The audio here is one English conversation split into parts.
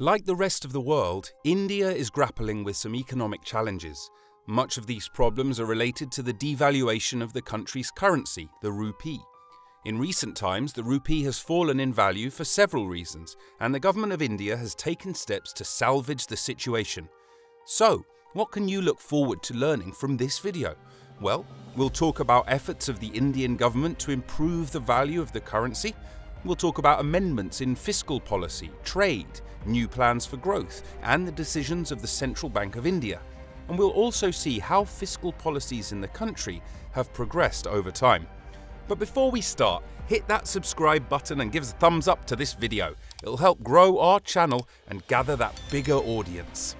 Like the rest of the world, India is grappling with some economic challenges. Much of these problems are related to the devaluation of the country's currency, the rupee. In recent times, the rupee has fallen in value for several reasons, and the government of India has taken steps to salvage the situation. So, what can you look forward to learning from this video? Well, we'll talk about efforts of the Indian government to improve the value of the currency. We'll talk about amendments in fiscal policy, trade, new plans for growth, and the decisions of the Central Bank of India. And we'll also see how fiscal policies in the country have progressed over time. But before we start, hit that subscribe button and give us a thumbs up to this video. It'll help grow our channel and gather that bigger audience.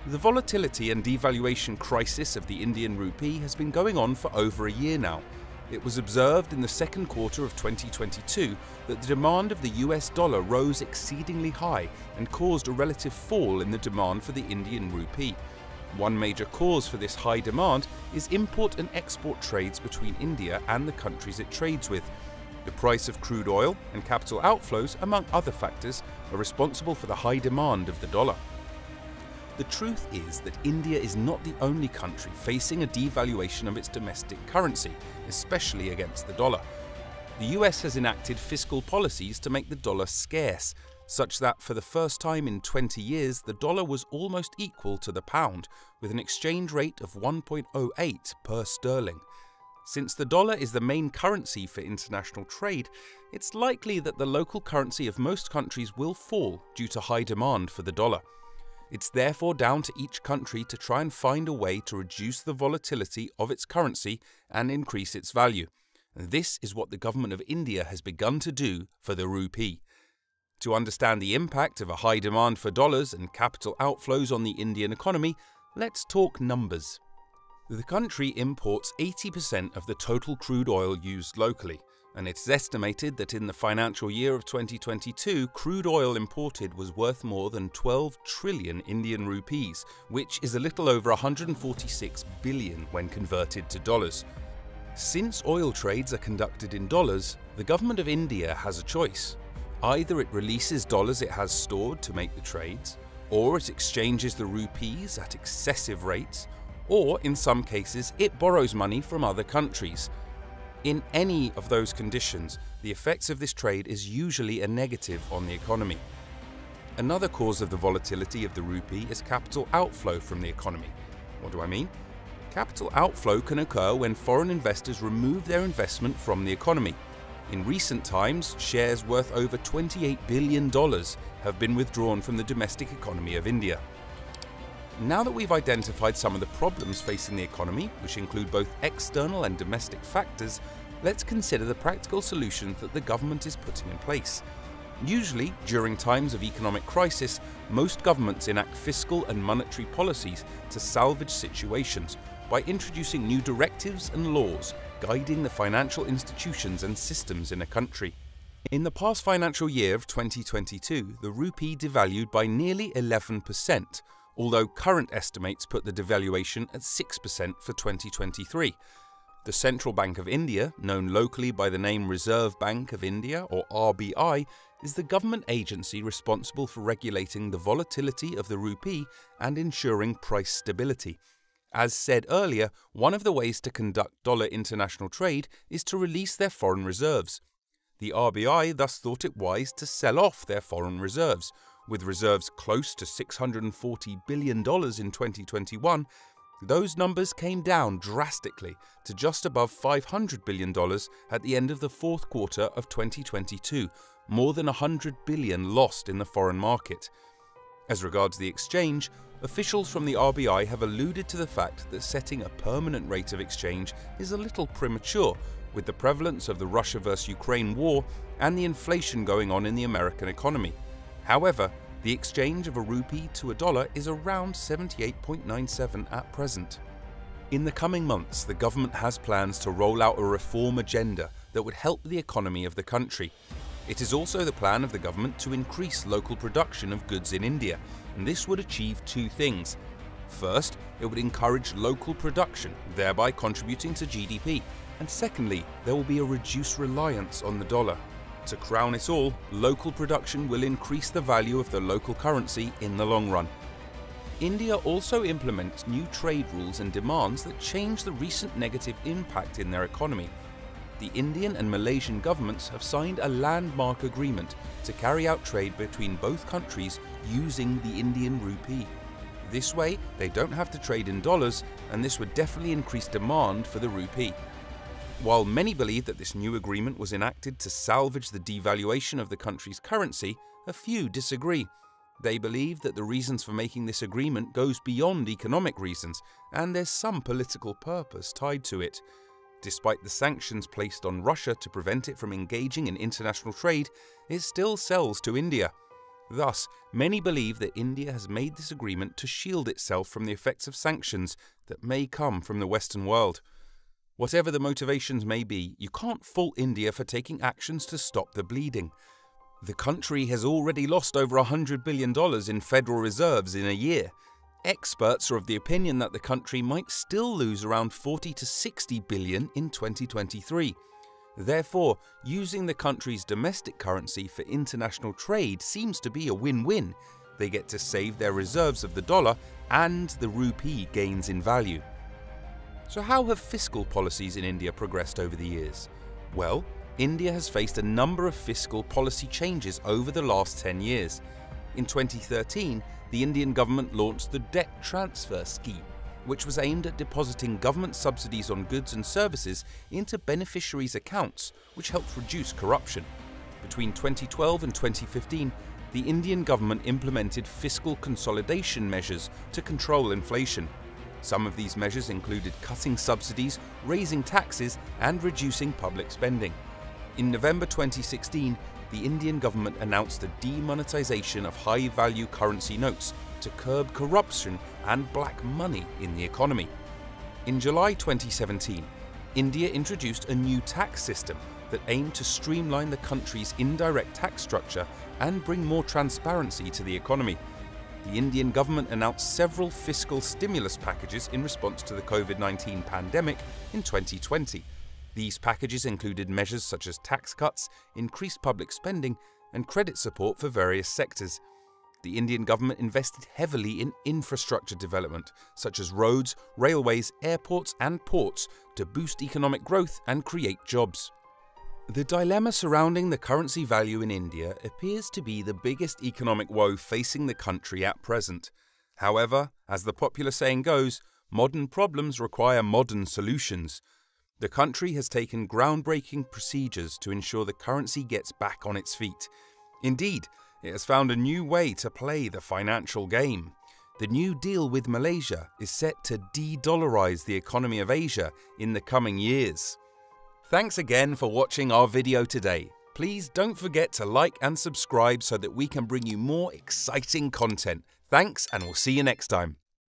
The volatility and devaluation crisis of the Indian rupee has been going on for over a year now. It was observed in the second quarter of 2022 that the demand of the US dollar rose exceedingly high and caused a relative fall in the demand for the Indian rupee. One major cause for this high demand is import and export trades between India and the countries it trades with. The price of crude oil and capital outflows, among other factors, are responsible for the high demand of the dollar. The truth is that India is not the only country facing a devaluation of its domestic currency, especially against the dollar. The US has enacted fiscal policies to make the dollar scarce, such that for the first time in 20 years the dollar was almost equal to the pound, with an exchange rate of 1.08 per sterling. Since the dollar is the main currency for international trade, it's likely that the local currency of most countries will fall due to high demand for the dollar. It's therefore down to each country to try and find a way to reduce the volatility of its currency and increase its value. And this is what the government of India has begun to do for the rupee. To understand the impact of a high demand for dollars and capital outflows on the Indian economy, let's talk numbers. The country imports 80% of the total crude oil used locally, and it's estimated that in the financial year of 2022, crude oil imported was worth more than 12 trillion Indian rupees, which is a little over 146 billion when converted to dollars. Since oil trades are conducted in dollars, the government of India has a choice. Either it releases dollars it has stored to make the trades, or it exchanges the rupees at excessive rates, or in some cases it borrows money from other countries. In any of those conditions, the effects of this trade is usually a negative on the economy. Another cause of the volatility of the rupee is capital outflow from the economy. What do I mean? Capital outflow can occur when foreign investors remove their investment from the economy. In recent times, shares worth over $28 billion have been withdrawn from the domestic economy of India. Now that we've identified some of the problems facing the economy, which include both external and domestic factors, let's consider the practical solutions that the government is putting in place. Usually, during times of economic crisis, most governments enact fiscal and monetary policies to salvage situations by introducing new directives and laws guiding the financial institutions and systems in a country. In the past financial year of 2022, the rupee devalued by nearly 11%, although current estimates put the devaluation at 6% for 2023. The Central Bank of India, known locally by the name Reserve Bank of India or RBI, is the government agency responsible for regulating the volatility of the rupee and ensuring price stability. As said earlier, one of the ways to conduct dollar international trade is to release their foreign reserves. The RBI thus thought it wise to sell off their foreign reserves. With reserves close to $640 billion in 2021, those numbers came down drastically to just above $500 billion at the end of the fourth quarter of 2022, more than $100 billion lost in the foreign market. As regards the exchange, officials from the RBI have alluded to the fact that setting a permanent rate of exchange is a little premature, with the prevalence of the Russia vs. Ukraine war and the inflation going on in the American economy. However, the exchange of a rupee to a dollar is around 78.97 at present. In the coming months, the government has plans to roll out a reform agenda that would help the economy of the country. It is also the plan of the government to increase local production of goods in India, and this would achieve two things. First, it would encourage local production, thereby contributing to GDP, and secondly, there will be a reduced reliance on the dollar. To crown it all, local production will increase the value of the local currency in the long run. India also implements new trade rules and demands that change the recent negative impact in their economy. The Indian and Malaysian governments have signed a landmark agreement to carry out trade between both countries using the Indian rupee. This way, they don't have to trade in dollars, and this would definitely increase demand for the rupee. While many believe that this new agreement was enacted to salvage the devaluation of the country's currency, a few disagree. They believe that the reasons for making this agreement goes beyond economic reasons, and there's some political purpose tied to it. Despite the sanctions placed on Russia to prevent it from engaging in international trade, it still sells to India. Thus, many believe that India has made this agreement to shield itself from the effects of sanctions that may come from the Western world. Whatever the motivations may be, you can't fault India for taking actions to stop the bleeding. The country has already lost over $100 billion in federal reserves in a year. Experts are of the opinion that the country might still lose around 40 to 60 billion in 2023. Therefore, using the country's domestic currency for international trade seems to be a win-win. They get to save their reserves of the dollar, and the rupee gains in value. So how have fiscal policies in India progressed over the years? Well, India has faced a number of fiscal policy changes over the last 10 years. In 2013, the Indian government launched the Debt Transfer Scheme, which was aimed at depositing government subsidies on goods and services into beneficiaries' accounts, which helped reduce corruption. Between 2012 and 2015, the Indian government implemented fiscal consolidation measures to control inflation. Some of these measures included cutting subsidies, raising taxes, and reducing public spending. In November 2016, the Indian government announced the demonetization of high-value currency notes to curb corruption and black money in the economy. In July 2017, India introduced a new tax system that aimed to streamline the country's indirect tax structure and bring more transparency to the economy. The Indian government announced several fiscal stimulus packages in response to the COVID-19 pandemic in 2020. These packages included measures such as tax cuts, increased public spending, and credit support for various sectors. The Indian government invested heavily in infrastructure development, such as roads, railways, airports, and ports, to boost economic growth and create jobs. The dilemma surrounding the currency value in India appears to be the biggest economic woe facing the country at present. However, as the popular saying goes, modern problems require modern solutions. The country has taken groundbreaking procedures to ensure the currency gets back on its feet. Indeed, it has found a new way to play the financial game. The new deal with Malaysia is set to de-dollarize the economy of Asia in the coming years. Thanks again for watching our video today. Please don't forget to like and subscribe so that we can bring you more exciting content. Thanks, and we'll see you next time.